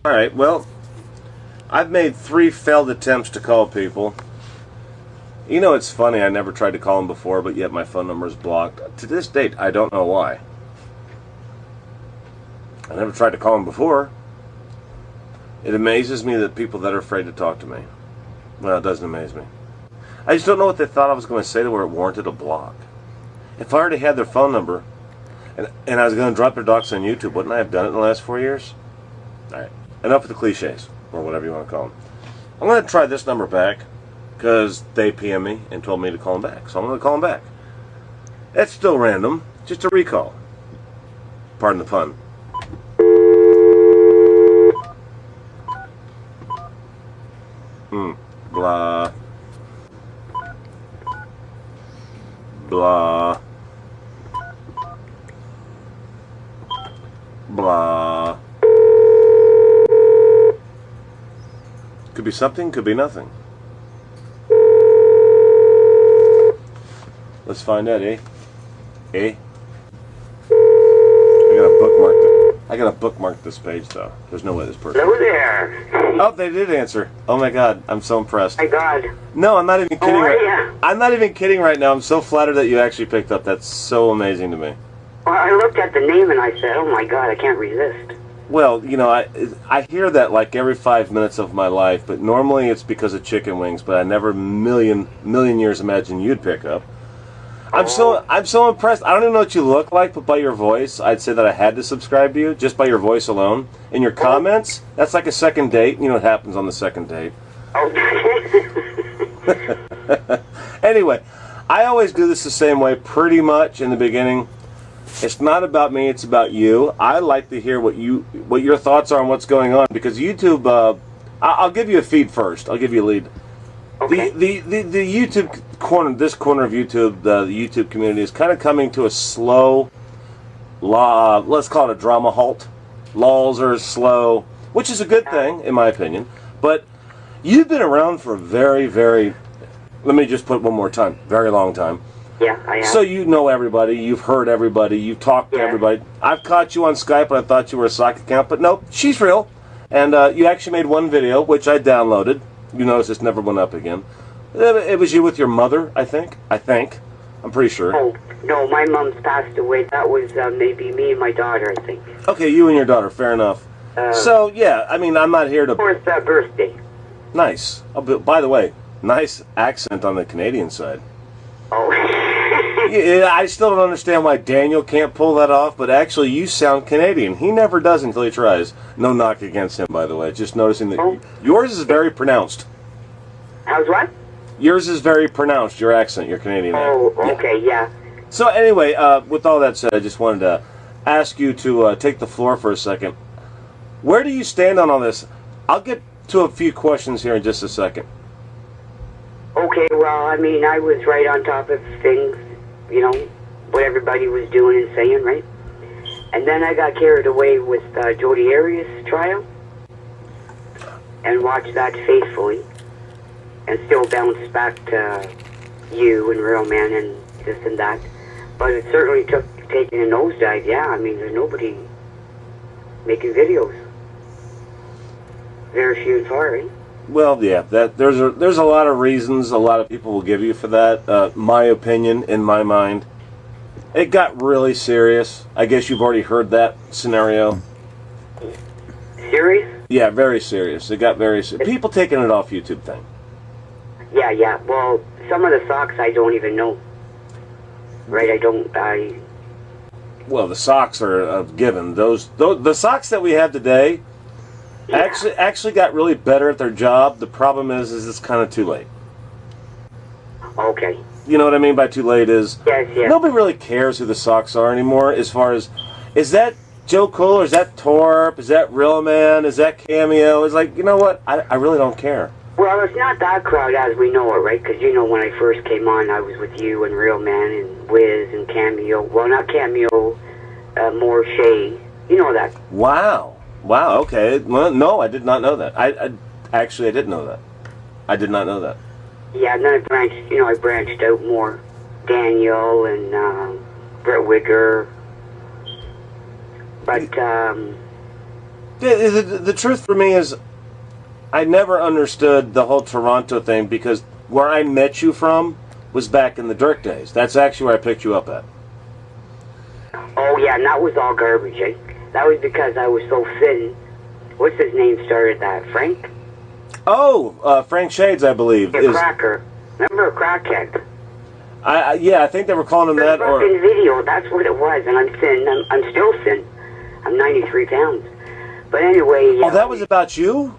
Alright, well, I've made 3 failed attempts to call people. You know, it's funny, I never tried to call them before, but yet my phone number is blocked. To this date, I don't know why. I never tried to call them before. It amazes me that people that are afraid to talk to me. Well, it doesn't amaze me. I just don't know what they thought I was going to say to where it warranted a block. If I already had their phone number, and I was going to drop their docs on YouTube, wouldn't I have done it in the last 4 years? Alright, enough with the cliches, or whatever you want to call them. I'm going to try this number back, because they PM me and told me to call them back. So I'm going to call them back. That's still random, just a recall. Pardon the pun. Blah. Blah. Blah. Could be something, could be nothing. Let's find out, eh? Eh? I gotta bookmark this page, though. There's no way this person... Hello there. Oh, they did answer. Oh my God, I'm so impressed. My God. No, I'm not even kidding. Right. I'm not even kidding right now. I'm so flattered that you actually picked up. That's so amazing to me. Well, I looked at the name and I said, oh my God, I can't resist. Well, you know, I hear that like every 5 minutes of my life, but normally it's because of chicken wings, but I never million years imagined you'd pick up. I'm so impressed. I don't even know what you look like, but by your voice, I'd say that I had to subscribe to you just by your voice alone. And your comments, that's like a second date. You know what happens on the second date. Okay. Anyway, I always do this the same way pretty much in the beginning. It's not about me, it's about you. I like to hear what your thoughts are on what's going on, because YouTube, I'll give you a feed first. I'll give you a lead. Okay. The YouTube corner, this corner of YouTube, the YouTube community is kind of coming to a slow, let's call it a drama halt. Lulls are slow, which is a good thing, in my opinion. But you've been around for a very, very, let me just put it one more time, very long time. Yeah, I am. So you know everybody, you've heard everybody, you've talked to everybody. I've caught you on Skype and I thought you were a sock account, but nope, she's real. And you actually made one video, which I downloaded. You notice it's never went up again. It was you with your mother, I think. I'm pretty sure. Oh, no, my mom's passed away. That was maybe me and my daughter, I think. Okay, you and your daughter, fair enough. So, yeah, I mean, I'm not here to... For his birthday. Nice. Oh, by the way, nice accent on the Canadian side. Oh. Yeah, I still don't understand why Daniel can't pull that off, but actually you sound Canadian. He never does until he tries. No knock against him, by the way. Just noticing that yours is very pronounced. How's what? Yours is very pronounced, your accent, your Canadian accent. Oh, okay, yeah. So anyway, with all that said, I just wanted to ask you to take the floor for a second. Where do you stand on all this? I'll get to a few questions here in just a second. Okay, well, I mean, I was right on top of things, you know, what everybody was doing and saying, right? And then I got carried away with Jodi Arias' trial and watched that faithfully and still bounced back to you and Real Man and this and that. But it certainly took taking a nosedive, yeah. I mean, there's nobody making videos. Very few and far, right? Well, yeah, there's a lot of reasons a lot of people will give you for that. My opinion, in my mind, it got really serious. I guess you've already heard that scenario. Serious? Yeah, very serious. It got very serious. People taking it off YouTube thing. Yeah. Well, some of the socks I don't even know. Right? Well, the socks are a given. The socks that we have today. Yeah. Actually got really better at their job. The problem is it's kind of too late. Okay. You know what I mean by too late is... Yes. Nobody really cares who the socks are anymore as far as... Is that Joe Cool or is that Torp? Is that Real Man? Is that Cameo? It's like, you know what? I really don't care. Well, it's not that crowd as we know it, right? Because, you know, when I first came on, I was with you and Real Man and Wiz and Cameo. Well, not Cameo, more Shay. You know that. Wow, okay. Well, no, I did not know that. I did know that. I did not know that. Yeah, and then I branched out more. Daniel and Brett Wigger. But, Yeah, the truth for me is, I never understood the whole Toronto thing because where I met you from was back in the Dirk days. That's actually where I picked you up at. Oh, yeah, and that was all garbage, eh? That was because I was so thin. What's his name started that? Frank? Oh, Frank Shades, I believe. A cracker. Remember a crackhead? Yeah, I think they were calling him that. Or video, that's what it was, and I'm thin. I'm still thin. I'm 93 pounds. But anyway... Oh, that was about you?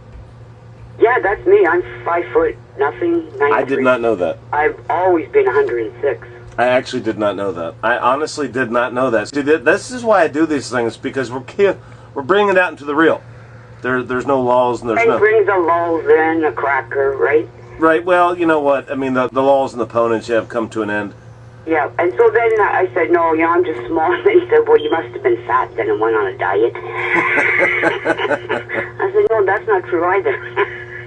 Yeah, that's me. I'm 5 foot nothing, 93. I did not know that. I've always been 106. I actually did not know that. I honestly did not know that. See, this is why I do these things, because we're bringing it out into the real. There's no laws and there's no... brings the laws in, a cracker, right? Right, well, you know what? I mean, the laws and the opponents have come to an end. Yeah, and so then I said, no, I'm just small. And he said, well, you must have been fat then and went on a diet. I said, no, that's not true either.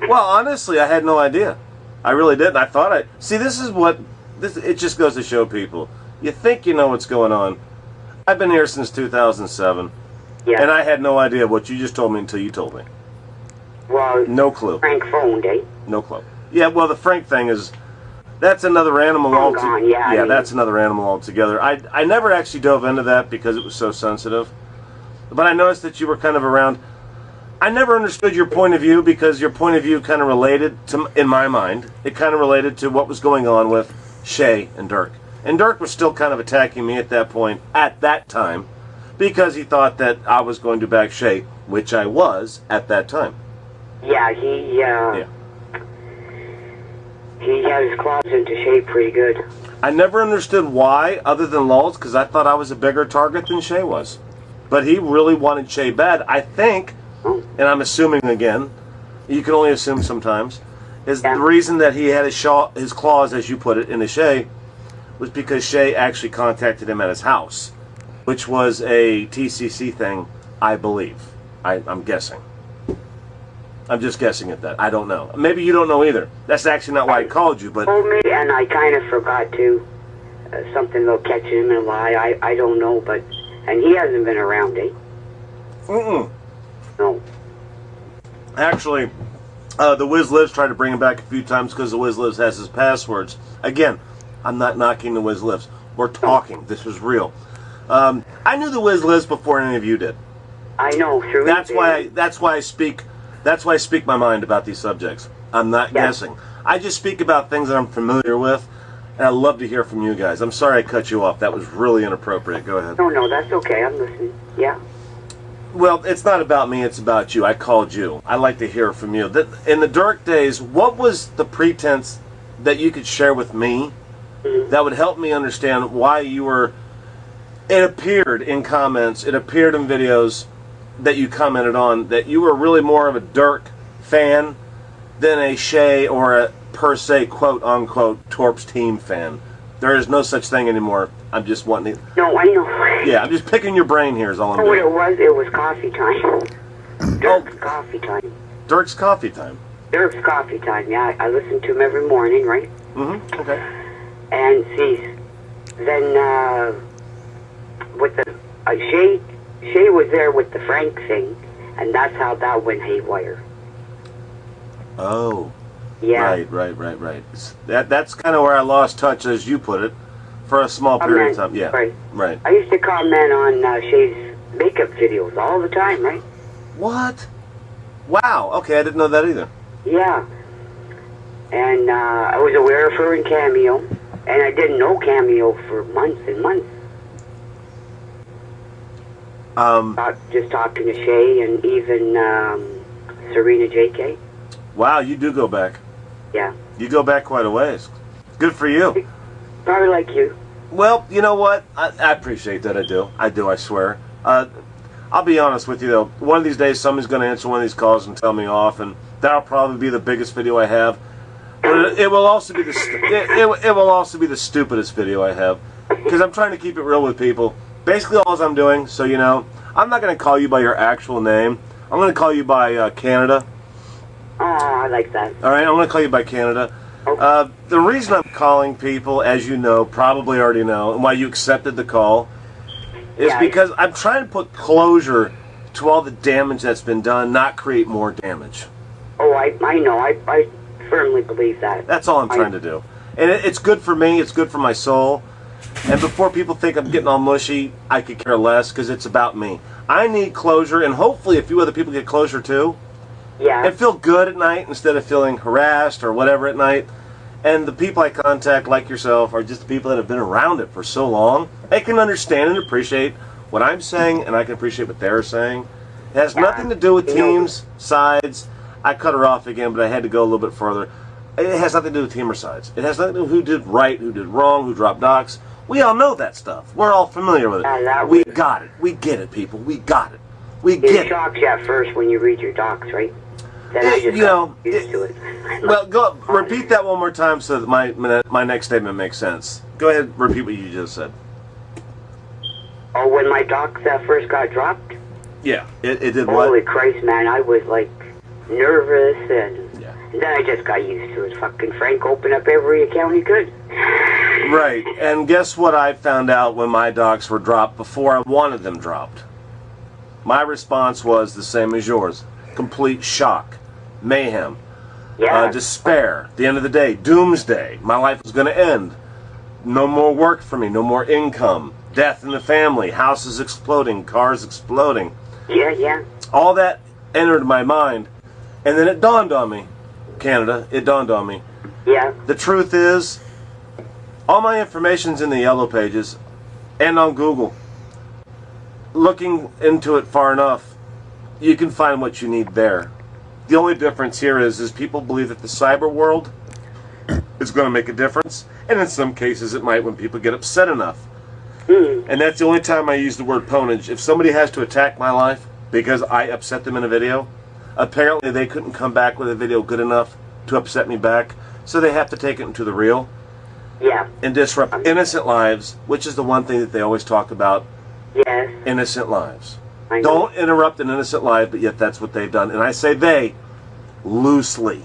Well, honestly, I had no idea. I really didn't. I thought See, this is what... it just goes to show people. You think you know what's going on. I've been here since 2007. Yeah. And I had no idea what you just told me until you told me. Well... No clue. Frank phoned, eh? No clue. Yeah, well, the Frank thing is... That's another animal altogether. Yeah, that's another animal altogether. I never actually dove into that because it was so sensitive. But I noticed that you were kind of around... I never understood your point of view because your point of view kind of related to, in my mind, it kind of related to what was going on with Shay and Dirk. And Dirk was still kind of attacking me at that point, at that time, because he thought that I was going to back Shay, which I was at that time. Yeah, he had his claws into Shay pretty good. I never understood why, other than lulz, because I thought I was a bigger target than Shay was. But he really wanted Shay bad. I think, and I'm assuming again, you can only assume sometimes, is the reason that he had his claws, as you put it, into Shay, was because Shay actually contacted him at his house, which was a TCC thing, I believe. I'm guessing. I'm just guessing at that. I don't know. Maybe you don't know either. That's actually not why I called you, but... Told me, and I kind of forgot to. Something about catching him in a lie. I don't know, but... And he hasn't been around, eh? Mm-mm. No. Actually, the Wiz Lives tried to bring him back a few times because the Wiz Lives has his passwords. Again, I'm not knocking the Wiz Lives. We're talking. This was real. I knew the Wiz Lives before any of you did. I know. Through That's why I speak my mind about these subjects. I'm not guessing. I just speak about things that I'm familiar with, and I love to hear from you guys. I'm sorry I cut you off. That was really inappropriate. Go ahead. No, that's okay. I'm listening. Yeah. Well, it's not about me. It's about you. I called you. I like to hear from you. In the Dirk days, what was the pretense that you could share with me that would help me understand why you were... It appeared in comments, it appeared in videos that you commented on, that you were really more of a Dirk fan than a Shay or a, per se, quote-unquote, Torps team fan. There is no such thing anymore. I'm just wanting to... No, I know. Yeah, I'm just picking your brain here is all I'm doing. What it was coffee time. Dirk's coffee time. Dirk's coffee time? Dirk's coffee time, yeah. I listen to him every morning, right? Mm-hmm, okay. And see, then, with the... Shay was there with the Frank thing, and that's how that went haywire. Oh. Yeah. Right. That's kind of where I lost touch, as you put it, for a small period of time. Yeah. Right. I used to comment on Shay's makeup videos all the time, right? What? Wow. Okay, I didn't know that either. Yeah. And I was aware of her in Cameo, and I didn't know Cameo for months and months. Just talking to Shay and even Serena JK. Wow, you do go back. Yeah. You go back quite a ways. Good for you. Probably like you. Well, you know what? I appreciate that. I do, I swear. I'll be honest with you, though. One of these days, somebody's going to answer one of these calls and tell me off, and that'll probably be the biggest video I have. But it will also be it will also be the stupidest video I have, because I'm trying to keep it real with people. Basically, all I'm doing, so you know, I'm not going to call you by your actual name. I'm going to call you by Canada. Oh, I like that. All right, I'm going to call you by Canada. Okay. The reason I'm calling people, as you know, probably already know, and why you accepted the call, is because I'm trying to put closure to all the damage that's been done, not create more damage. Oh, I know. I firmly believe that. That's all I'm trying to do. And it's good for me. It's good for my soul. And before people think I'm getting all mushy, I could care less because it's about me. I need closure, and hopefully a few other people get closure too. Yeah. And feel good at night instead of feeling harassed or whatever at night. And the people I contact, like yourself, are just the people that have been around it for so long. They can understand and appreciate what I'm saying, and I can appreciate what they're saying. It has nothing to do with teams, sides. I cut her off again, but I had to go a little bit further. It has nothing to do with team or sides. It has nothing to do with who did right, who did wrong, who dropped docs. We all know that stuff. We're all familiar with it. We got it. We get it, people. We got it. We get it. It shocks you at first when you read your docs, right? Then I just got used to it. Well, repeat that one more time so that my next statement makes sense. Go ahead, repeat what you just said. Oh, when my docs first got dropped? Yeah, it did what? Holy Christ, man, I was like nervous, and then I just got used to it. Fucking Frank opened up every account he could. Right, and guess what I found out when my docs were dropped before I wanted them dropped? My response was the same as yours. Complete shock, mayhem, despair. At the end of the day, doomsday. My life was going to end. No more work for me, no more income. Death in the family, houses exploding, cars exploding. Yeah. All that entered my mind, and then it dawned on me, Canada, it dawned on me. Yeah. The truth is, all my information's in the yellow pages and on Google. Looking into it far enough, you can find what you need there. The only difference here is people believe that the cyber world is going to make a difference, and in some cases it might when people get upset enough. And that's the only time I use the word ponage. If somebody has to attack my life because I upset them in a video, apparently they couldn't come back with a video good enough to upset me back, so they have to take it into the real. Yeah. And disrupt innocent lives, which is the one thing that they always talk about. Yes. Innocent lives. I know. Don't interrupt an innocent life, but yet that's what they've done. And I say they loosely.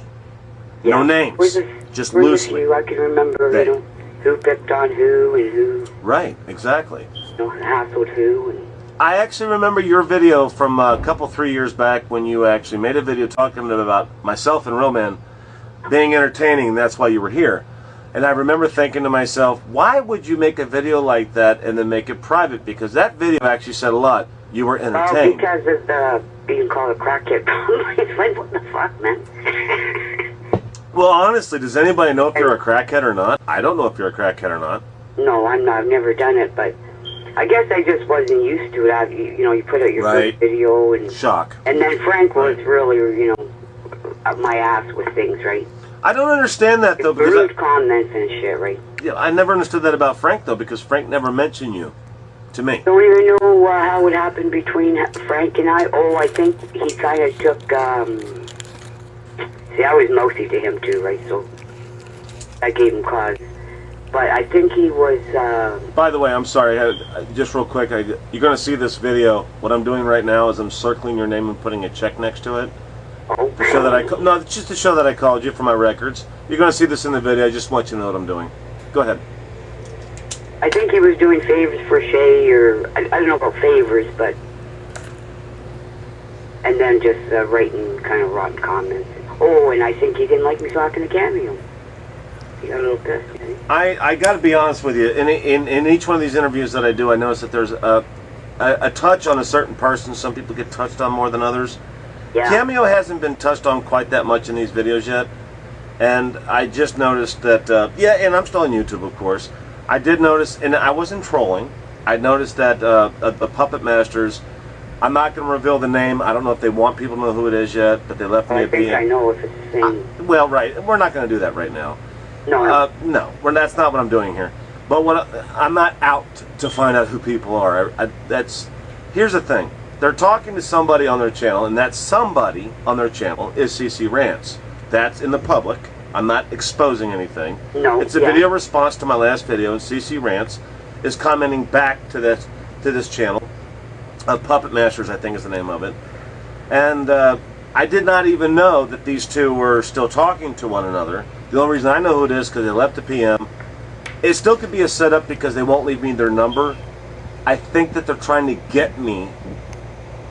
Yeah. No names. Just loosely. I can remember, they. Who picked on who and who. Right, exactly. Hassled who. And I actually remember your video from a couple, 3 years back when you actually made a video talking about myself and Real Man being entertaining, and that's why you were here. And I remember thinking to myself, why would you make a video like that and then make it private? Because that video actually said a lot. You were entertained. Because of the being called a crackhead. It's like, what the fuck, man? Well, honestly, does anybody know if you're a crackhead or not? I don't know if you're a crackhead or not. No, I'm not. I've never done it, but I guess I just wasn't used to it. You put out your first video and shock. And then Frank was really, up my ass with things, right? I don't understand that though, because rude comments and shit, right? Yeah, I never understood that about Frank though, because Frank never mentioned you to me. Don't even know how it happened between Frank and I. Oh, I think he kind of took. See, I was mousy to him too, right? So I gave him cause. But I think he was. By the way, I'm sorry. Just real quick, you're going to see this video. What I'm doing right now is I'm circling your name and putting a check next to it. Oh. To show that just to show that I called you for my records. You're going to see this in the video. I just want you to know what I'm doing. Go ahead. I think he was doing favors for Shay, or I don't know about favors, but. And then just writing kind of rotten comments. Oh, and I think he didn't like me talking to Cameo. He got a little pissed. I got to be honest with you. In each one of these interviews that I do, I notice that there's a touch on a certain person. Some people get touched on more than others. Yeah. Cameo hasn't been touched on quite that much in these videos yet. And I just noticed that, and I'm still on YouTube, of course. I did notice, and I wasn't trolling, I noticed that the Puppet Masters, I'm not going to reveal the name. I don't know if they want people to know who it is yet, but they left me a think I know if it's the same. Well, right. We're not going to do that right now. No. That's not what I'm doing here. But I'm not out to find out who people are. Here's the thing. They're talking to somebody on their channel, and that somebody on their channel is CC Rants. That's in the public. I'm not exposing anything. No. It's a video response to my last video, and CC Rants is commenting back to this channel. Puppet Masters, I think is the name of it. And I did not even know that these two were still talking to one another. The only reason I know who it is because they left the PM. It still could be a setup because they won't leave me their number. I think that they're trying to get me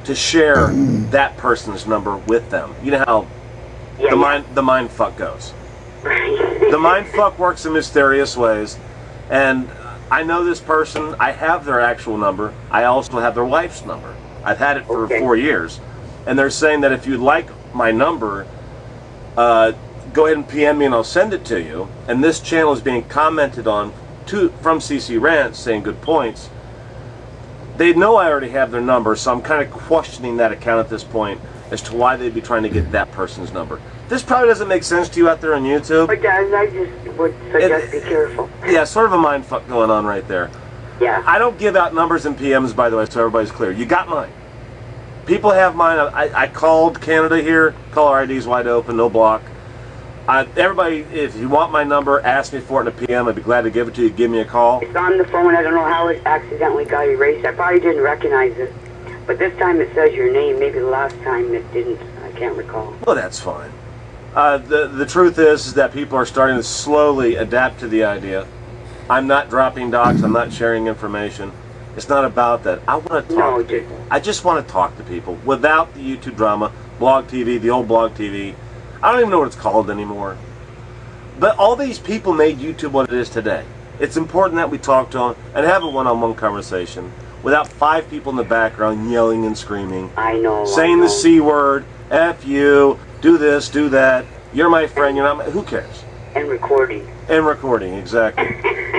to share that person's number with them. You know how the mind fuck goes. The mind fuck works in mysterious ways, and I know this person. I have their actual number. I also have their wife's number. I've had it for 4 years, and they're saying that if you'd like my number, go ahead and PM me and I'll send it to you. And this channel is being commented on from CC Rants saying good points. They know I already have their number, so I'm kind of questioning that account at this point as to why they'd be trying to get that person's number. This probably doesn't make sense to you out there on YouTube. It does. I just would suggest be careful. Yeah, sort of a mind fuck going on right there. Yeah. I don't give out numbers and PMs, by the way, so everybody's clear. You got mine. People have mine. I called Canada here. Caller ID's wide open, no block. Everybody, if you want my number, ask me for it in a PM. I'd be glad to give it to you. Give me a call. It's on the phone. I don't know how it accidentally got erased. I probably didn't recognize it. But this time it says your name. Maybe the last time it didn't. I can't recall. Well, that's fine. The truth is that people are starting to slowly adapt to the idea. I'm not dropping docs. I'm not sharing information. It's not about that. I want to talk to people. I just want to talk to people without the YouTube drama, Blog TV, the old Blog TV. I don't even know what it's called anymore. But all these people made YouTube what it is today. It's important that we talk to them and have a one-on-one conversation without 5 people in the background yelling and screaming. I know. Saying the C word, F you, do this, do that. You're my friend, you're not my... Who cares? And recording. And recording, exactly.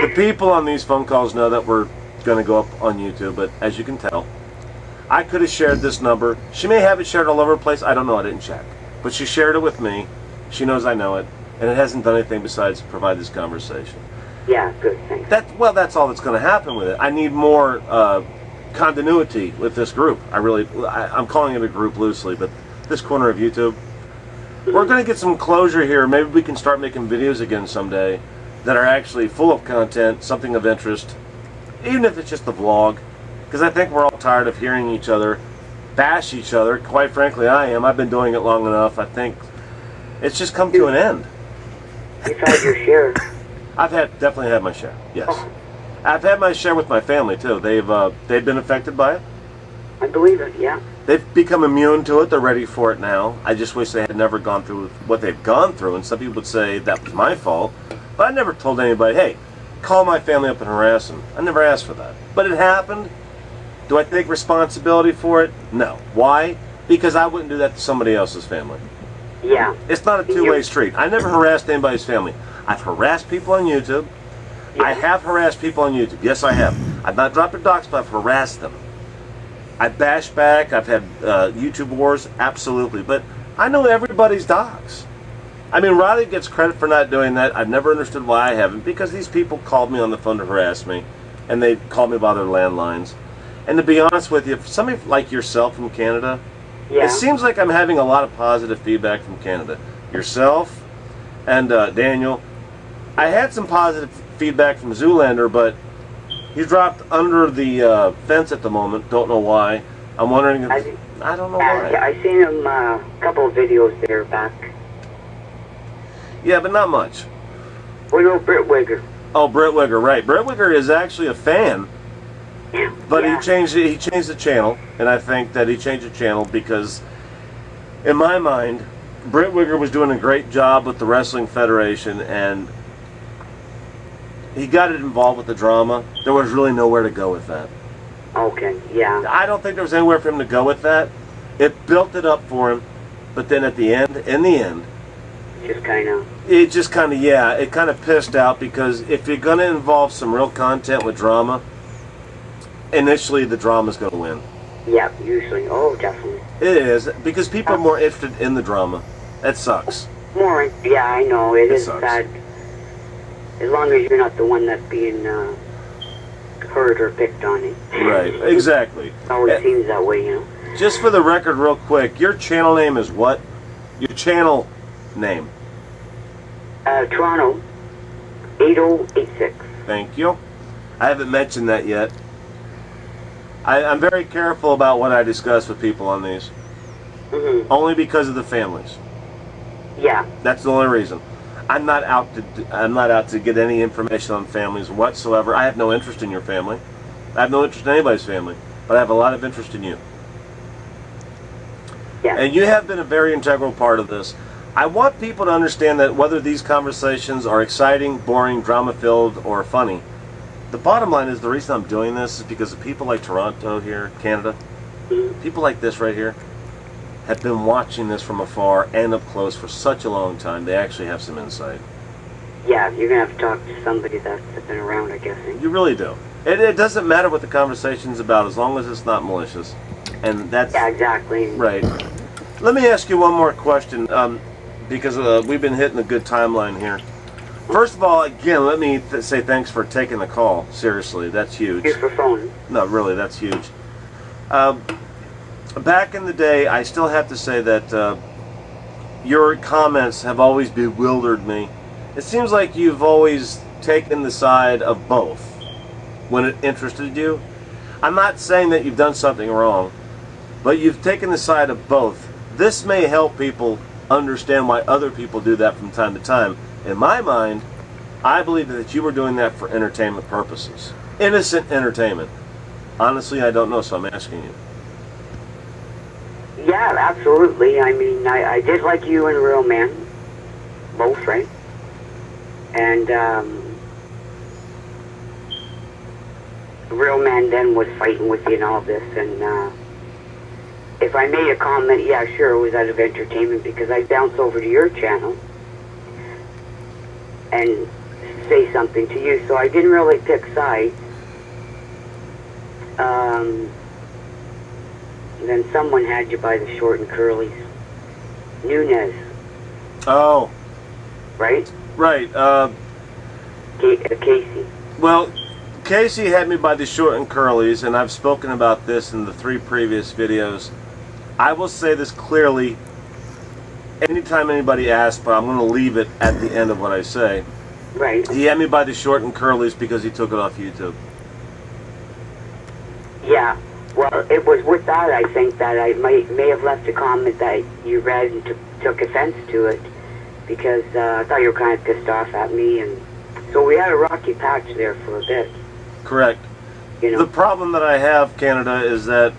The people on these phone calls know that we're going to go up on YouTube, but as you can tell, I could have shared this number. She may have it shared all over the place. I don't know. I didn't check. But she shared it with me. She knows I know it. And it hasn't done anything besides provide this conversation. Yeah, good, thanks. That's all that's going to happen with it. I need more continuity with this group. I'm calling it a group loosely, but this corner of YouTube, we're going to get some closure here. Maybe we can start making videos again someday that are actually full of content, something of interest, even if it's just a vlog. Because I think we're all tired of hearing each other bash each other. Quite frankly, I am. I've been doing it long enough. I think it's just come to an end. You've had your share. I've definitely had my share. Yes, I've had my share with my family too. They've been affected by it. I believe it. Yeah. They've become immune to it. They're ready for it now. I just wish they had never gone through what they've gone through. And some people would say that was my fault, but I never told anybody, hey, call my family up and harass them. I never asked for that, but it happened. Do I take responsibility for it? No. Why? Because I wouldn't do that to somebody else's family. Yeah. It's not a two-way street. I never harassed anybody's family. I've harassed people on YouTube. Yeah. I have harassed people on YouTube. Yes, I have. I've not dropped their docs, but I've harassed them. I've bashed back. I've had YouTube wars. Absolutely. But I know everybody's docs. I mean, Riley gets credit for not doing that. I've never understood why I haven't, because these people called me on the phone to harass me, and they called me by their landlines. And to be honest with you, somebody like yourself from Canada, it seems like I'm having a lot of positive feedback from Canada. Yourself and Daniel. I had some positive feedback from Zoolander, but he's dropped under the fence at the moment. Don't know why. I'm wondering if... I don't know why. I seen him a couple of videos there back. Yeah, but not much. What about Britt Wigger? Oh, Britt Wigger, right. Britt Wigger is actually a fan. But he changed the channel, and I think that he changed the channel because, in my mind, Britt Wigger was doing a great job with the Wrestling Federation, and he got it involved with the drama. There was really nowhere to go with that. Okay, yeah. I don't think there was anywhere for him to go with that. It built it up for him, but then at the end, it kind of pissed out, because if you're going to involve some real content with drama, initially the drama's going to win. Yeah, usually. Oh, definitely. It is, because people are more interested in the drama. That sucks. More, yeah, I know. It is sucks. sad. As long as you're not the one that's being hurt or picked on it. Right, exactly. It always seems that way, you know. Just for the record, real quick, your channel name is what? Your channel name? Toronto8086. Thank you. I haven't mentioned that yet. I'm very careful about what I discuss with people on these. Mm-hmm. Only because of the families. Yeah. That's the only reason. I'm not out to get any information on families whatsoever. I have no interest in your family. I have no interest in anybody's family. But I have a lot of interest in you. Yeah. And you have been a very integral part of this. I want people to understand that whether these conversations are exciting, boring, drama-filled, or funny, the bottom line is the reason I'm doing this is because of people like Toronto here, Canada, people like this right here, have been watching this from afar and up close for such a long time. They actually have some insight. Yeah, you're going to have to talk to somebody that's been around, I guess. You really do. It doesn't matter what the conversation's about as long as it's not malicious. And that's... Yeah, exactly. Right. Let me ask you one more question, because we've been hitting a good timeline here. First of all, again, let me say thanks for taking the call. Seriously, that's huge. Here's for phone. No, really, that's huge. Back in the day, I still have to say that your comments have always bewildered me. It seems like you've always taken the side of both when it interested you. I'm not saying that you've done something wrong, but you've taken the side of both. This may help people understand why other people do that from time to time. In my mind, I believe that you were doing that for entertainment purposes. Innocent entertainment. Honestly, I don't know, so I'm asking you. Yeah, absolutely. I mean, I did like you and Real Man. Both, right? And, Real Man then was fighting with you and all this, and, if I made a comment, yeah, sure, it was out of entertainment, because I bounce over to your channel and say something to you, so I didn't really pick sides. Then someone had you by the short and curlies. Nunez. Oh. Right? Right. Casey. Well, Casey had me by the short and curlies, and I've spoken about this in the 3 previous videos. I will say this clearly anytime anybody asks, but I'm going to leave it at the end of what I say. Right. He had me by the short and curlies because he took it off YouTube. Yeah. Well, it was with that, I think, that I may have left a comment that you read and took offense to it, because I thought you were kind of pissed off at me, and so we had a rocky patch there for a bit. Correct. You know? The problem that I have, Canada, is that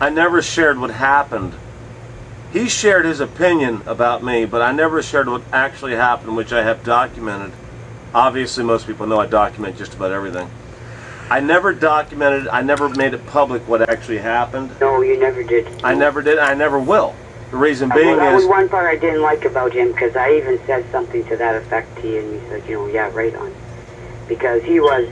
I never shared what happened. He shared his opinion about me, but I never shared what actually happened, which I have documented. Obviously, most people know I document just about everything. I never documented, I never made it public what actually happened. No, you never did. I never did, I never will. The reason being that is... was one part I didn't like about him, because I even said something to that effect to you, and you said, you know, yeah, right on. Because he was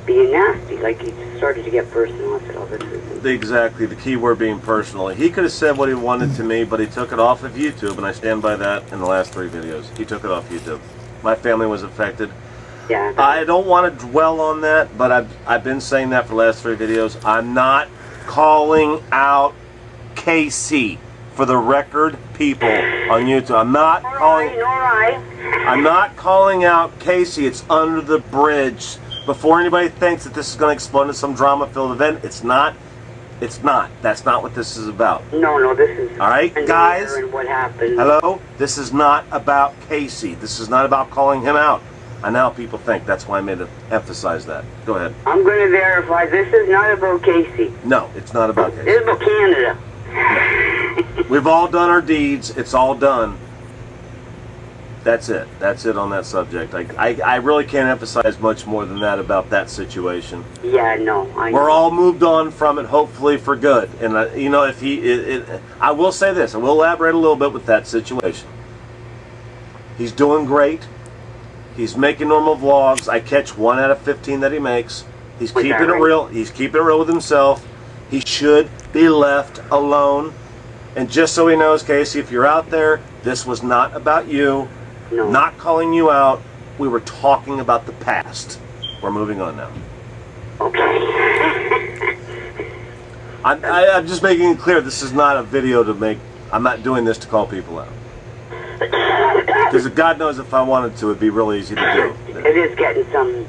being nasty, like he started to get personal. I said, oh, this isn't... Exactly, the key word being personal. He could have said what he wanted to me, but he took it off of YouTube, and I stand by that in the last 3 videos. He took it off YouTube. My family was affected. Yeah. I don't want to dwell on that, but I've been saying that for the last 3 videos. I'm not calling out Casey, for the record, people on YouTube. I'm not calling... I'm not calling out Casey. It's under the bridge. Before anybody thinks that this is going to explode into some drama-filled event, it's not. It's not. That's not what this is about. No, this is... All right, guys? And what happened. Hello? This is not about Casey. This is not about calling him out. I know how people think. That's why I made to emphasize that. Go ahead. I'm going to verify. This is not about Casey. No, it's not about Casey. This is about Canada. No. We've all done our deeds. It's all done. That's it. That's it on that subject. I really can't emphasize much more than that about that situation. Yeah, no. We're all moved on from it, hopefully for good. And, you know, if I will say this. I will elaborate a little bit with that situation. He's doing great. He's making normal vlogs. I catch 1 out of 15 that he makes. He's keeping it real. He's keeping it real with himself. He should be left alone. And just so he knows, Casey, if you're out there, this was not about you. No. Not calling you out. We were talking about the past. We're moving on now. Okay. I'm just making it clear. This is not a video to make. I'm not doing this to call people out. Because God knows if I wanted to, it'd be really easy to do. It is getting some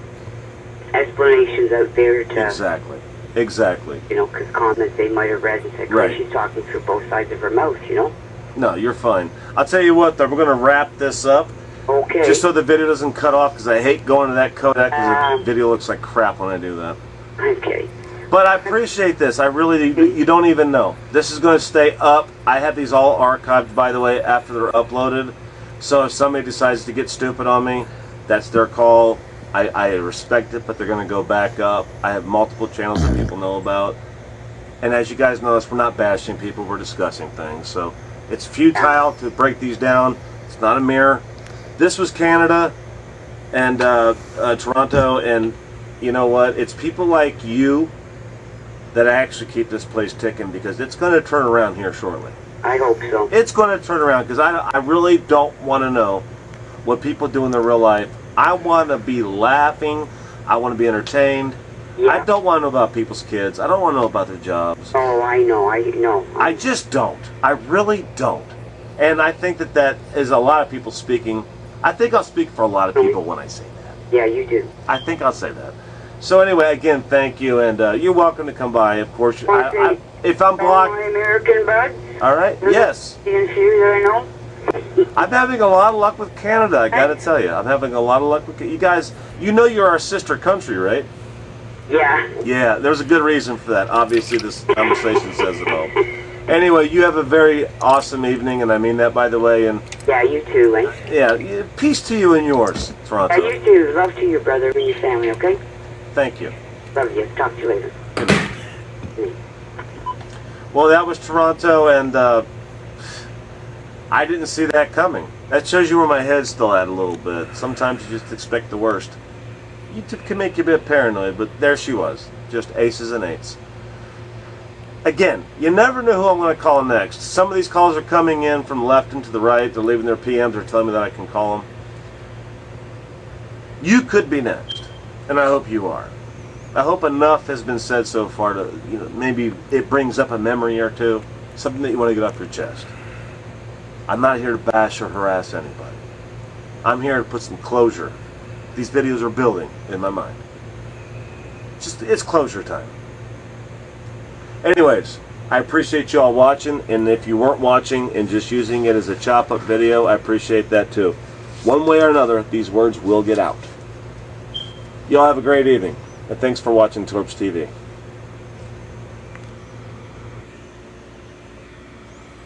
explanations out there to... Exactly. Exactly. You know, because comments they might have read and said, right, she's talking through both sides of her mouth, you know? No, you're fine. I'll tell you what, though, we're going to wrap this up. Okay. Just so the video doesn't cut off, because I hate going to that codec, because the video looks like crap when I do that. Okay. But I appreciate this. I really, you don't even know. This is going to stay up. I have these all archived, by the way, after they're uploaded. So if somebody decides to get stupid on me, that's their call. I respect it, but they're going to go back up. I have multiple channels that people know about. And as you guys notice, we're not bashing people. We're discussing things. So it's futile to break these down. It's not a mirror. This was Canada and Toronto, and you know what? It's people like you that actually keep this place ticking, because it's going to turn around here shortly. I hope so. It's going to turn around, because I really don't want to know what people do in their real life. I want to be laughing. I want to be entertained. Yeah. I don't want to know about people's kids. I don't want to know about their jobs. Oh, I know. I know. I just don't. I really don't. And I think that is a lot of people speaking. I think I'll speak for a lot of people when I say that. Yeah, you do. I think I'll say that. So anyway, again, thank you, and you're welcome to come by. Of course, if I'm blocked, my American bud. all right. Yes. You that I know. I'm having a lot of luck with Canada. I got to tell you, I'm having a lot of luck with you guys. You know, you're our sister country, right? Yeah. Yeah. There's a good reason for that. Obviously, this conversation says it all. Anyway, you have a very awesome evening, and I mean that, by the way. And yeah, you too, eh? yeah, peace to you and yours, Toronto. Yeah, you too. Love to your brother and your family, okay? Thank you. Love you. Talk to you later. Well, that was Toronto, and I didn't see that coming. That shows you where my head's still at a little bit. Sometimes you just expect the worst. YouTube can make you a bit paranoid, but there she was. Just aces and eights. Again, you never know who I'm going to call next. Some of these calls are coming in from left and to the right. They're leaving their PMs or telling me that I can call them. You could be next, and I hope you are. I hope enough has been said so far to, maybe it brings up a memory or two, something that you want to get off your chest. I'm not here to bash or harass anybody. I'm here to put some closure. These videos are building in my mind. It's closure time. Anyways, I appreciate you all watching, and if you weren't watching and just using it as a chop-up video, I appreciate that too. One way or another, these words will get out. Y'all have a great evening, and thanks for watching Torps TV.